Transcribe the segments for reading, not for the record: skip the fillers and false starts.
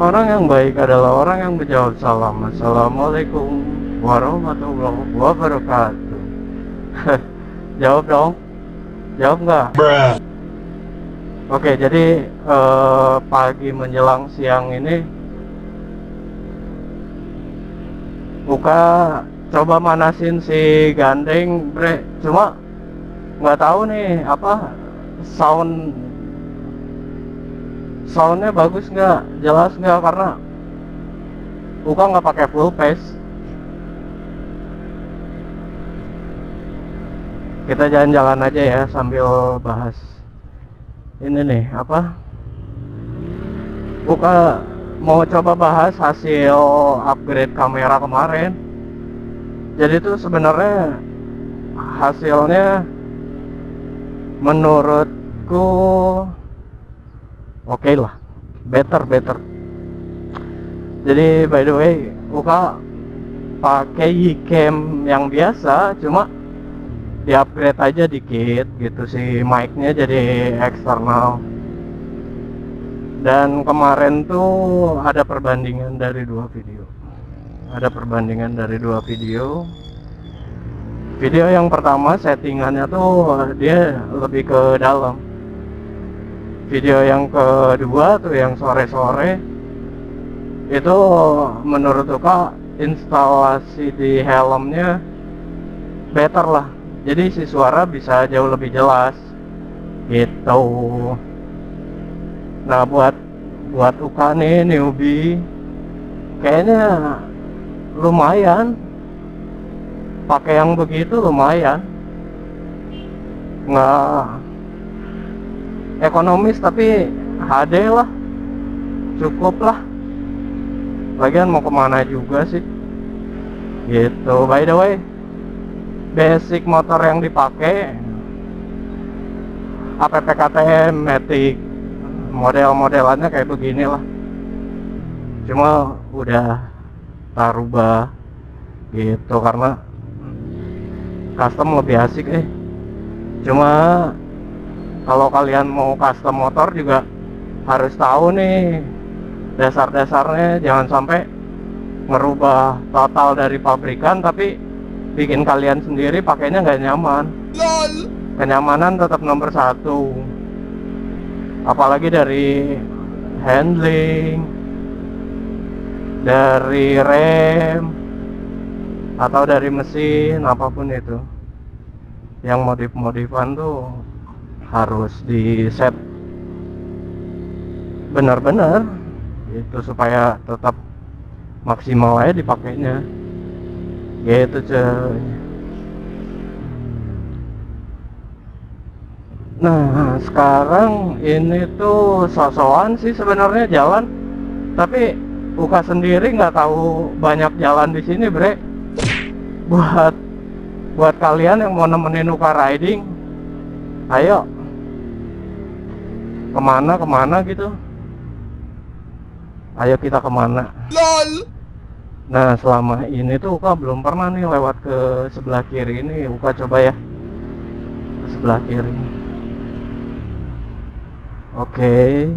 Orang yang baik adalah orang yang menjawab salam. Assalamualaikum warahmatullahi wabarakatuh. Jawab dong. Jawab nggak? Oke, jadi pagi menjelang siang ini Buka coba manasin si gandeng, bre. Cuma nggak tahu nih apa soundnya bagus nggak, jelas nggak, karena Buka nggak pakai full pace. Kita jalan-jalan aja ya sambil bahas ini nih apa. Buka mau coba bahas hasil upgrade kamera kemarin. Jadi tuh sebenarnya hasilnya menurutku oke lah, better. Jadi by the way, Buka pakai Ycam yang biasa, cuma di upgrade aja dikit gitu sih, mic-nya jadi eksternal. Dan kemarin tuh ada perbandingan dari dua video. Video yang pertama settingannya tuh dia lebih ke dalam. Video yang kedua tuh yang sore-sore itu menurut Uka instalasi di helmnya better lah. Jadi si suara bisa jauh lebih jelas gitu. Nah buat Uka nih newbie, kayaknya lumayan pakai yang begitu, lumayan nggak ekonomis tapi HD lah, cukup lah. Lagian mau kemana juga sih gitu. By the way, basic motor yang dipakai APP KTM Matic, model-modelannya kayak begini lah. Cuma udah tak rubah gitu karena custom lebih asik Cuma kalau kalian mau custom motor juga harus tahu nih dasar-dasarnya, jangan sampai ngerubah total dari pabrikan tapi bikin kalian sendiri pakainya nggak nyaman. Kenyamanan tetap nomor satu, apalagi dari handling, dari rem, atau dari mesin, apapun itu yang modif-modifan tuh harus di set benar-benar gitu supaya tetap maksimal aja dipakainya gitu cuy. Nah sekarang ini tuh sosokan sih sebenarnya jalan, tapi Uka sendiri nggak tahu banyak jalan di sini, bre. Buat kalian yang mau nemenin Uka riding, ayo kemana gitu, ayo kita kemana. Nah selama ini tuh Uka belum pernah nih lewat ke sebelah kiri ini. Uka coba ya ke sebelah kiri. Oke.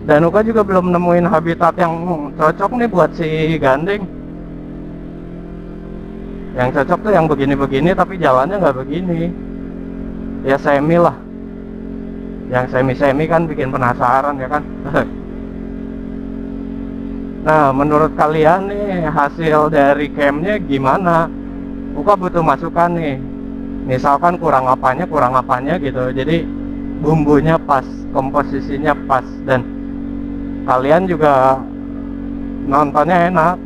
Dan Uka juga belum nemuin habitat yang cocok nih buat si gandeng. Yang cocok tuh yang begini-begini tapi jalannya nggak begini, ya semi lah. Yang semi-semi kan bikin penasaran ya kan. Nah menurut kalian nih hasil dari camnya gimana? Uka butuh masukan nih. Misalkan kurang apanya gitu, jadi bumbunya pas, komposisinya pas, dan kalian juga nontonnya enak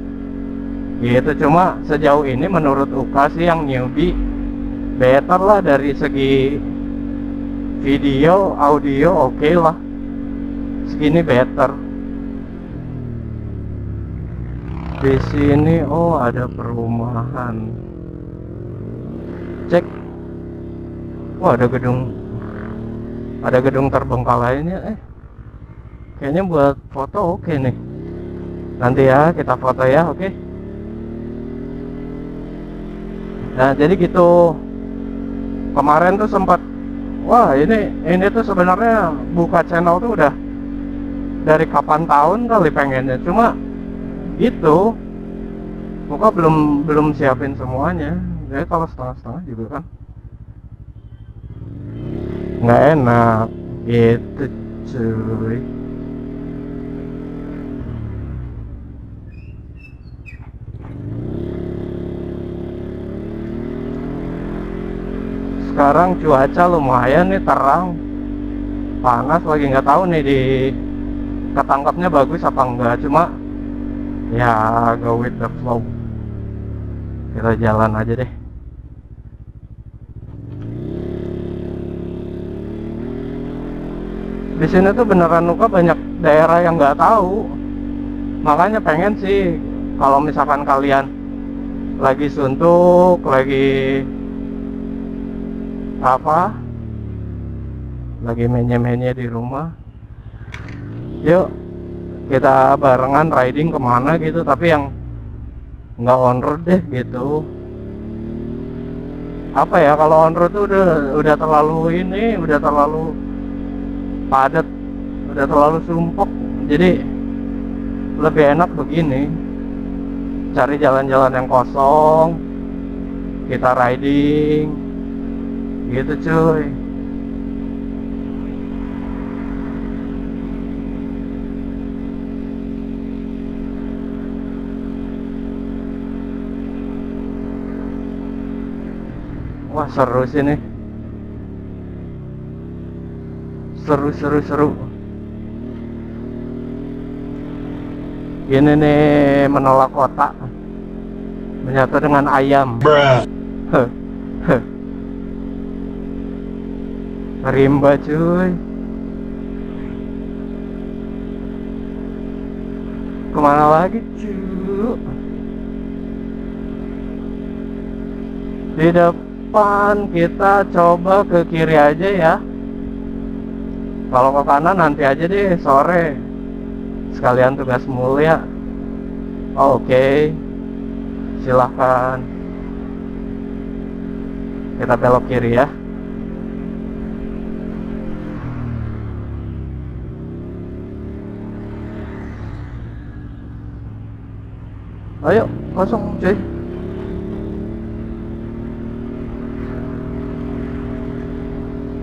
gitu. Cuma sejauh ini menurut Uka sih yang newbie better lah dari segi video, audio oke lah, segini better. Di sini oh ada perumahan, cek. Wah ada gedung terbengkalainya. Kayaknya buat foto oke nih. Nanti ya kita foto ya, oke. Nah jadi gitu. Kemarin tuh sempat, wah ini tuh sebenarnya buka channel tuh udah dari kapan tahun kali pengennya, cuma gitu Muka belum siapin semuanya. Jadi kalau setengah-setengah juga kan nggak enak gitu cuy. Sekarang cuaca lumayan nih, terang, panas lagi, nggak tahu nih di ketangkapnya bagus apa enggak, cuma ya go with the flow, kita jalan aja deh. Di sini tuh beneran Nuka banyak daerah yang nggak tahu, makanya pengen sih kalau misalkan kalian lagi suntuk, lagi apa, lagi menye-menye di rumah, yuk kita barengan riding kemana gitu, tapi yang nggak on road deh gitu. Apa ya, kalau on road tuh udah terlalu ini, udah terlalu padat, udah terlalu sumpok. Jadi lebih enak begini, cari jalan-jalan yang kosong, kita riding gitu cuy. Wah seru sih nih, seru. Ini nih menolak kota, menyatu dengan ayam. Rimba cuy. Kemana lagi cuy? Di depan kita coba ke kiri aja ya. Kalau ke kanan nanti aja deh sore, sekalian tugas mulia. Oke, silahkan. Kita belok kiri ya. Ayo, kosong cuy.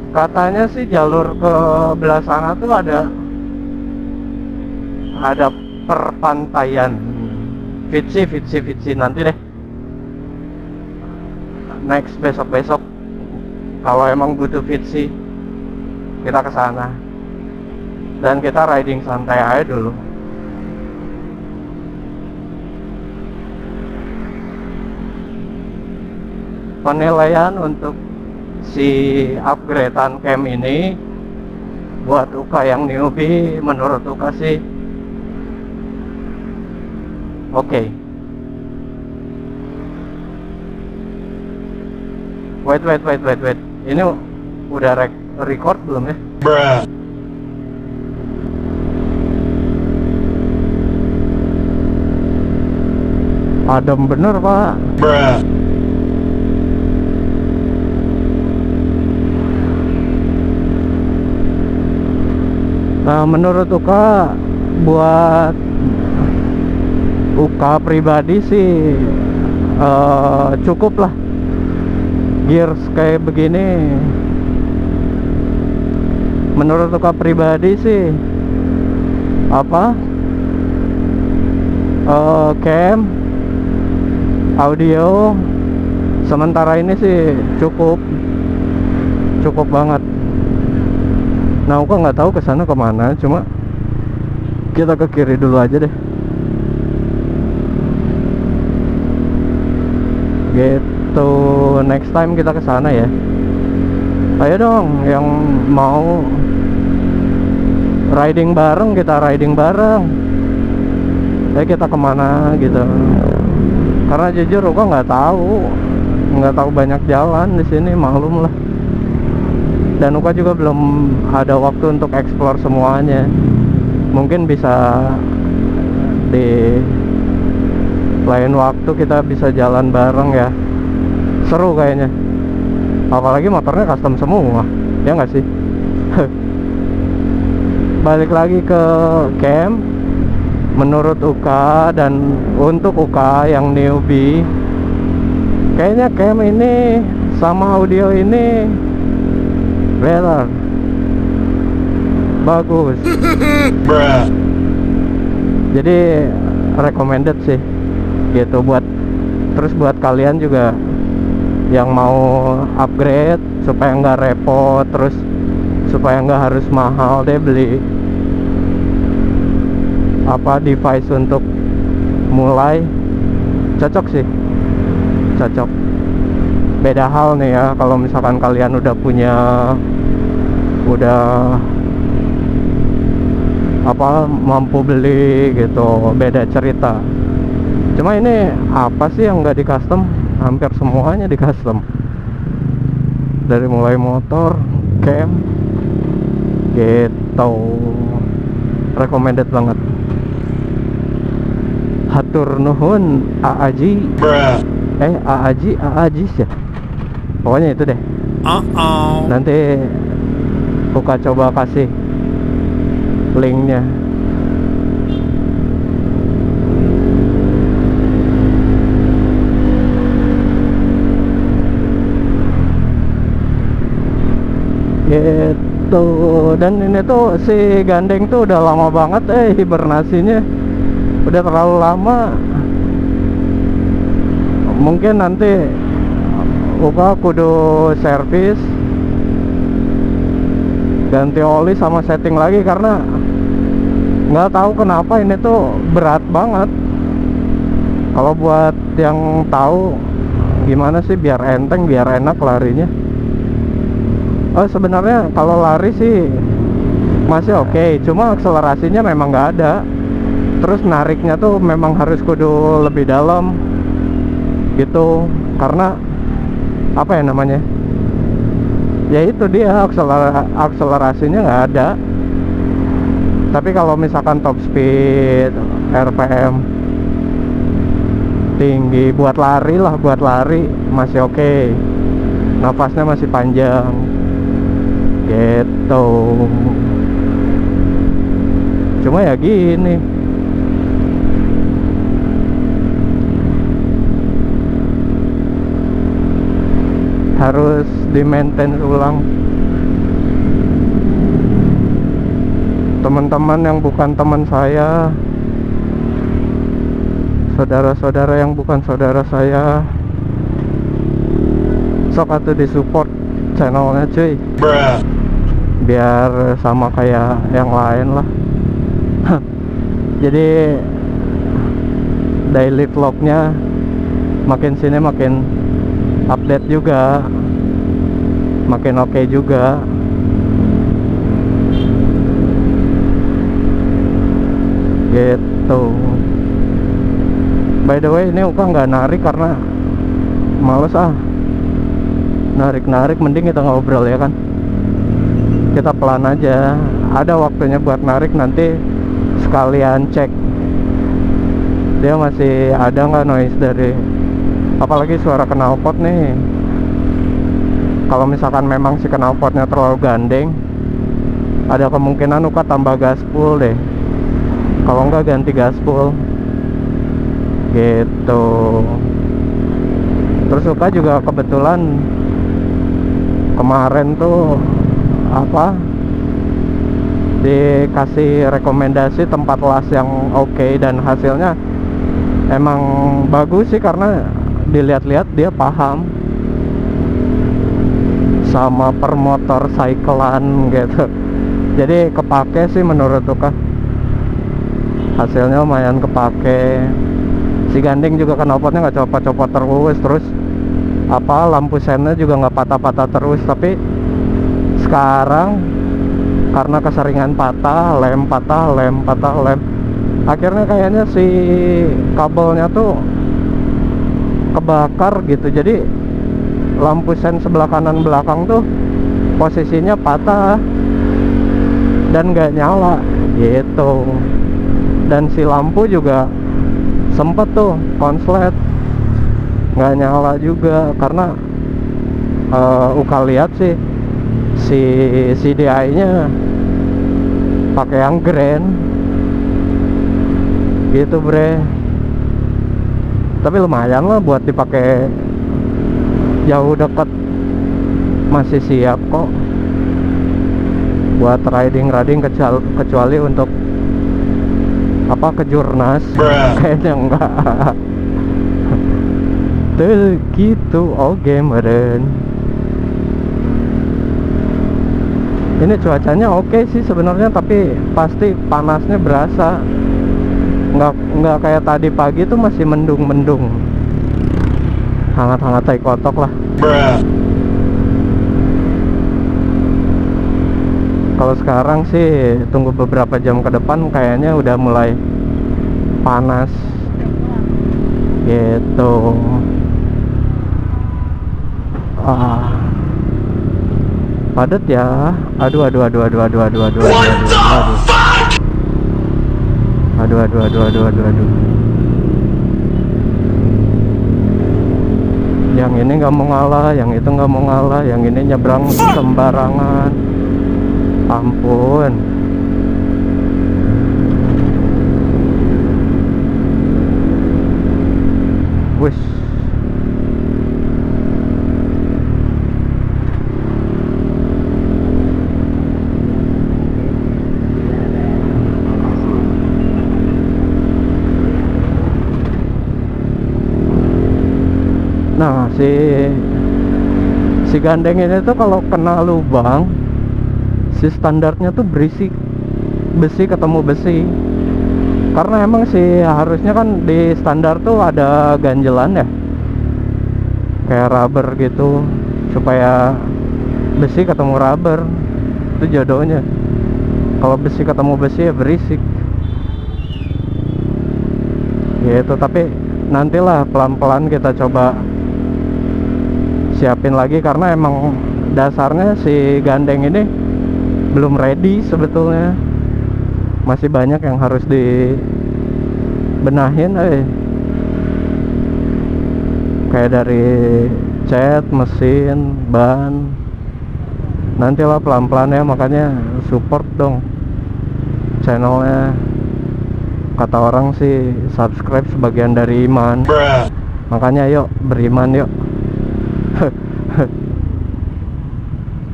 Katanya sih jalur ke belah sana tuh ada perpantaian. Fitsi nanti deh. Next besok kalau emang butuh fitsi kita ke sana. Dan kita riding santai aja dulu. Penilaian untuk si upgradean camp ini buat Uka yang newbie, menurut Uka sih oke. Wait. Ini udah record belum ya? Adem bener pak. Nah, menurut Uka, buat Uka pribadi sih cukup lah gears kayak begini. Menurut Uka pribadi sih apa, cam, audio sementara ini sih cukup banget. Nah, Uka nggak tahu kesana kemana, cuma kita ke kiri dulu aja deh. Gitu, next time kita kesana ya. Ayo dong, yang mau riding bareng, kita riding bareng. Kita kemana gitu. Karena jujur Uka nggak tahu banyak jalan di sini, maklum lah. Dan Uka juga belum ada waktu untuk explore semuanya. Mungkin bisa di lain waktu kita bisa jalan bareng ya. Seru kayaknya. Apalagi motornya custom semua, ya nggak sih? balik lagi ke camp. Menurut Uka dan untuk Uka yang newbie, kayaknya camp ini sama audio ini better, bagus. Jadi recommended sih gitu terus buat kalian juga yang mau upgrade supaya nggak repot, terus supaya nggak harus mahal deh beli device untuk mulai. Cocok sih, cocok. Beda hal nih ya kalau misalkan kalian udah mampu beli gitu, beda cerita. Cuma ini apa sih yang nggak di custom? Hampir semuanya di custom, dari mulai motor, camp gitu. Recommended banget. Hatur nuhun Aaji. Aaji ya. Pokoknya itu deh. Nanti Uka coba kasih linknya. Gitu. Dan ini tuh si gandeng tuh udah lama banget hibernasinya. Udah terlalu lama. Mungkin nanti Uka kudu servis, ganti oli sama setting lagi, karena nggak tahu kenapa ini tuh berat banget. Kalau buat yang tahu gimana sih biar enteng, biar enak larinya. Sebenarnya kalau lari sih masih oke, cuma akselerasinya memang nggak ada. Terus nariknya tuh memang harus kudu lebih dalam gitu, karena apa ya namanya, ya itu dia akselerasinya nggak ada. Tapi kalau misalkan top speed, RPM tinggi buat lari masih oke. Napasnya masih panjang gitu. Cuma ya gini, harus di maintain ulang. Teman-teman yang bukan teman saya, saudara-saudara yang bukan saudara saya, sok atuh di support channelnya cuy, biar sama kayak yang lain lah. Jadi daily vlognya makin sini makin update juga, makin oke juga. Gitu. By the way, ini Uka nggak narik karena males narik mending kita ngobrol ya kan. Kita pelan aja, ada waktunya buat narik, nanti sekalian cek dia masih ada nggak noise dari, apalagi suara knalpot nih. Kalau misalkan memang si knalpotnya terlalu gandeng, ada kemungkinan Uka tambah gaspul deh. Kalau enggak ganti gaspul gitu. Terus Uka juga kebetulan kemarin tuh dikasih rekomendasi tempat las yang oke, dan hasilnya emang bagus sih, karena dilihat-lihat dia paham sama permotor cyclean gitu. Jadi kepake sih menurut Uka, hasilnya lumayan kepake. Si gandeng juga knalpotnya nggak copot-copot terus lampu sennya juga nggak patah-patah terus. Tapi sekarang karena keseringan lem patah, akhirnya kayaknya si kabelnya tuh kebakar gitu. Jadi lampu sen sebelah kanan belakang tuh posisinya patah dan nggak nyala gitu. Dan si lampu juga sempet tuh konslet, nggak nyala juga, karena Uka lihat sih si CDI nya pakai yang grand gitu bre. Tapi lumayan lah buat dipakai jauh dekat, masih siap kok buat riding kecuali untuk apa, ke Jurnas kayaknya enggak. Tuh gitu. Oke meren. Ini cuacanya oke sih sebenarnya, tapi pasti panasnya berasa. Nggak kayak tadi pagi tuh masih mendung-mendung, hangat-hangat tai kotok lah. Kalau sekarang sih tunggu beberapa jam ke depan kayaknya udah mulai panas gitu. Padat ya. Aduh. Yang ini nggak mau ngalah, yang itu nggak mau ngalah, yang ini nyebrang sembarangan. Ampun. Wis. Nah, si gandeng ini tuh kalau kena lubang, si standarnya tuh berisik, besi ketemu besi. Karena emang sih harusnya kan di standar tuh ada ganjelan ya, kayak rubber gitu, supaya besi ketemu rubber. Itu jodohnya. Kalau besi ketemu besi ya berisik gitu. Tapi nantilah pelan-pelan kita coba siapin lagi, karena emang dasarnya si gandeng ini belum ready sebetulnya. Masih banyak yang harus dibenahin, kayak dari cat, mesin, ban. Nantilah pelan-pelan ya, makanya support dong channelnya. Kata orang sih subscribe sebagian dari iman. Makanya yuk beriman yuk.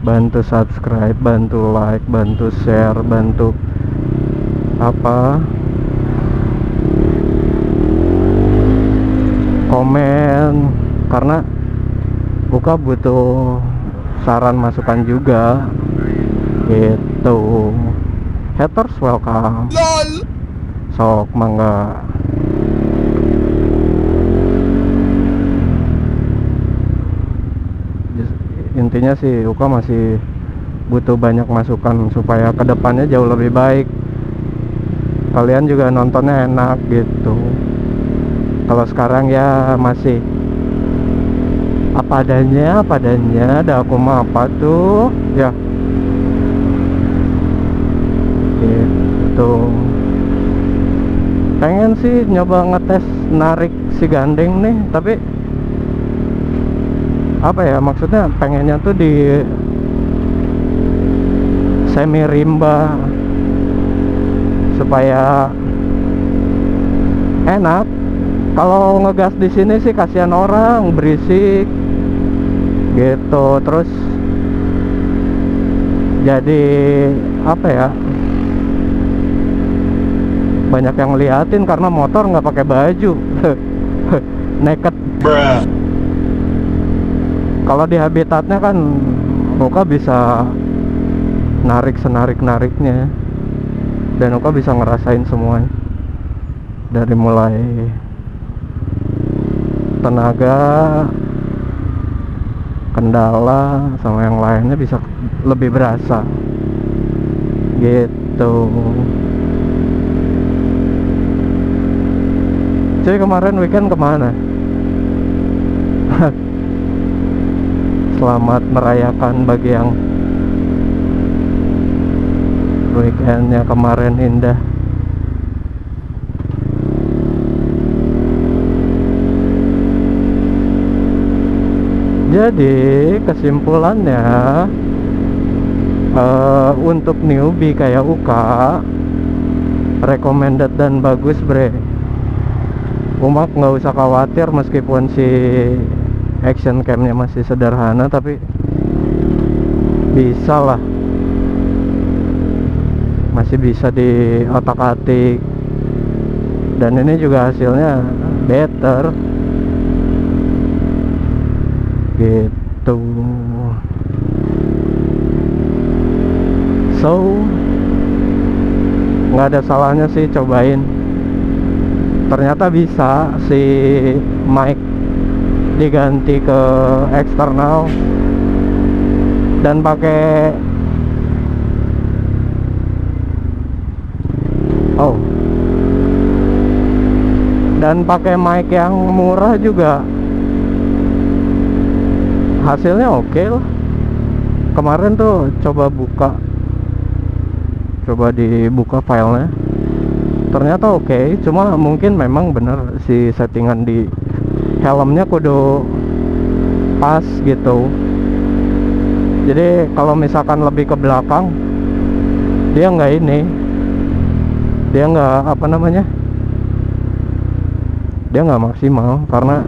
Bantu subscribe, bantu like, bantu share, bantu apa, komen, karena buka butuh saran masukan juga gitu. Haters welcome. Sok mangga. Intinya sih Uka masih butuh banyak masukan supaya kedepannya jauh lebih baik. Kalian juga nontonnya enak gitu. Kalau sekarang ya masih apa adanya. Ada aku mah apa tuh ya gitu. Pengen sih nyoba ngetes narik si gandeng nih, tapi apa ya, maksudnya pengennya tuh di semi rimba supaya enak. Kalau ngegas di sini sih kasihan orang, berisik gitu. Terus jadi apa ya, banyak yang ngeliatin karena motor nggak pakai baju. Naked. Kalau di habitatnya kan Oka bisa narik senarik-nariknya, dan Oka bisa ngerasain semuanya, dari mulai tenaga, kendala, sama yang lainnya bisa lebih berasa gitu. Cuy, kemarin weekend kemana? Selamat merayakan bagi yang weekendnya kemarin indah. Jadi kesimpulannya Untuk newbie kayak Uka, recommended dan bagus bre. Umak nggak usah khawatir, meskipun si action camnya masih sederhana, tapi bisa lah, masih bisa di otak-atik. Dan ini juga hasilnya better gitu. So nggak ada salahnya sih cobain. Ternyata bisa si mic diganti ke eksternal dan pakai mic yang murah juga hasilnya oke lah. Kemarin tuh coba dibuka filenya, ternyata oke. Cuma mungkin memang bener si settingan di helmnya kudu pas gitu. Jadi kalau misalkan lebih ke belakang, dia nggak dia nggak maksimal, karena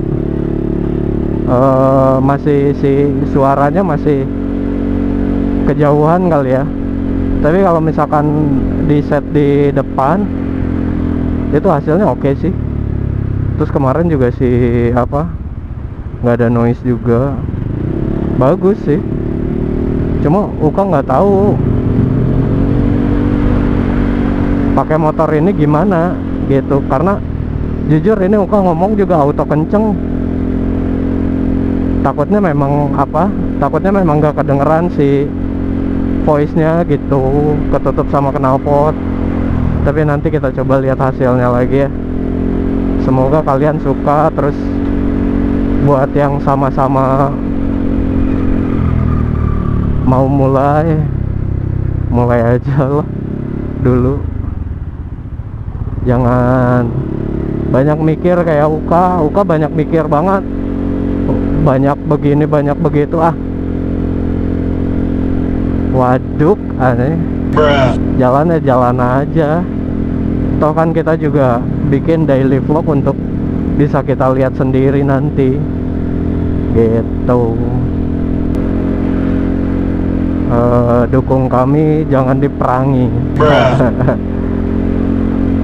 masih si suaranya masih kejauhan kali ya. Tapi kalau misalkan di set di depan, itu hasilnya oke sih. Terus kemarin juga nggak ada noise juga, bagus sih. Cuma Uka nggak tahu pakai motor ini gimana gitu, karena jujur ini Uka ngomong juga auto kenceng. Takutnya memang nggak kedengeran si voice-nya gitu, ketutup sama knalpot. Tapi nanti kita coba lihat hasilnya lagi ya. Semoga kalian suka. Terus buat yang sama-sama mau mulai aja lah dulu. Jangan banyak mikir kayak Uka banyak mikir banget, banyak begini banyak begitu. Waduk aneh. Jalan aja. Toh kan kita juga bikin daily vlog untuk bisa kita lihat sendiri nanti gitu. Dukung kami, jangan diperangi.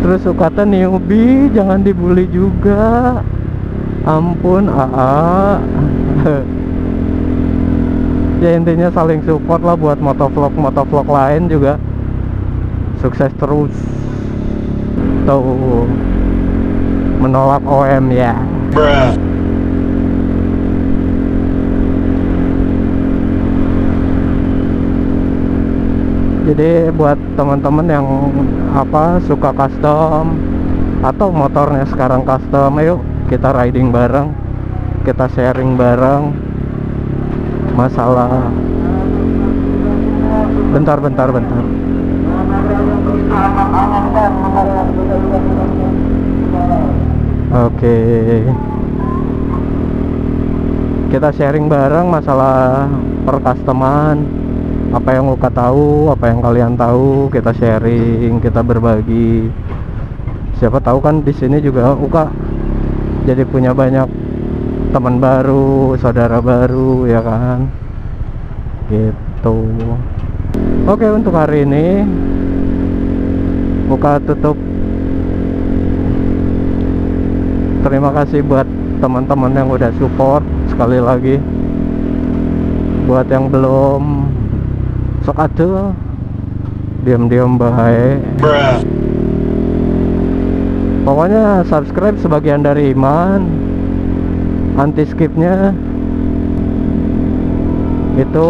Terus kata newbie jangan dibully juga. Ampun ya intinya saling support lah buat motovlog lain juga. Sukses terus. Tuh, menolak OM ya. Jadi buat teman-teman yang suka custom atau motornya sekarang custom, ayo kita riding bareng, kita sharing bareng masalah. Bentar. Oke. Kita sharing bareng masalah percustoman. Apa yang Uka tahu, apa yang kalian tahu, kita sharing, kita berbagi. Siapa tahu kan di sini juga Uka jadi punya banyak teman baru, saudara baru, ya kan? Gitu. Oke, untuk hari ini Uka tutup. Terima kasih buat teman-teman yang udah support. Sekali lagi, buat yang belum, sok atuh diam-diam baik. Pokoknya subscribe sebagian dari iman. Anti skipnya itu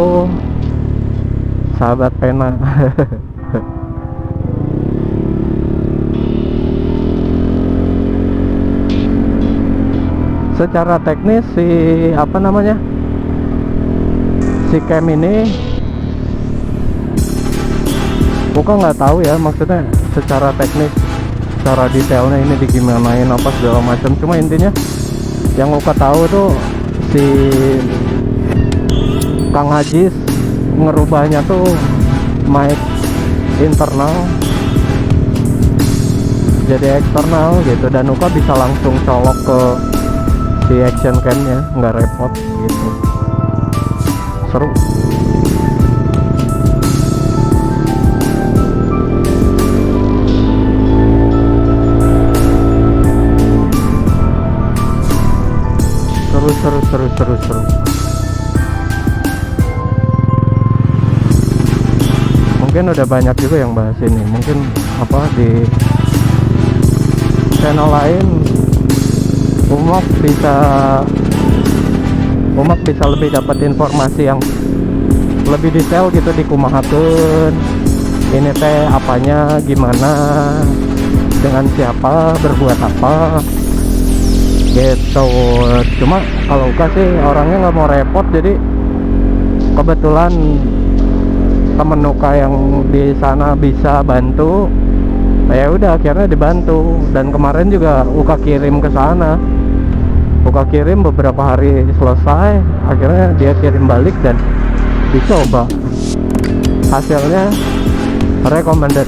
sahabat pena. Secara teknis si cam ini Uka nggak tahu ya, maksudnya secara teknis, secara detailnya ini digimanain apa segala macam. Cuma intinya yang Uka tahu tuh si Kang Ajis ngerubahnya tuh mic internal jadi eksternal gitu, dan Uka bisa langsung colok ke si action cam-nya, nggak repot gitu. Seru. Seru. Mungkin udah banyak juga yang bahas ini, mungkin apa di channel lain Umak bisa lebih dapat informasi yang lebih detail gitu, di kumahakeun ini teh apanya, gimana, dengan siapa, berbuat apa gitu. Cuma kalau Uka sih orangnya nggak mau repot, jadi kebetulan temen Uka yang di sana bisa bantu, ya udah akhirnya dibantu. Dan kemarin juga Uka kirim ke sana, Uka kirim beberapa hari selesai, akhirnya dia kirim balik dan dicoba, hasilnya recommended,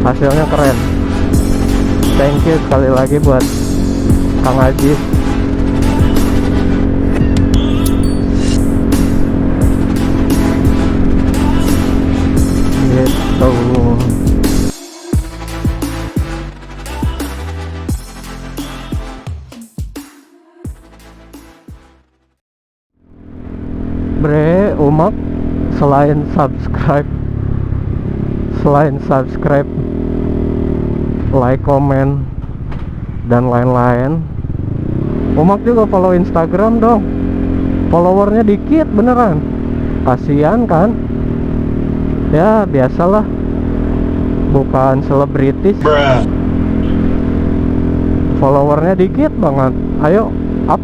hasilnya keren. Thank you sekali lagi buat Kang Ajis. Gitu. Bre, Umak selain subscribe, like, komen, dan lain-lain, Umak juga follow Instagram dong. Followernya dikit beneran, kasihan kan. Ya biasalah, bukan selebritis, followernya dikit banget. Ayo up.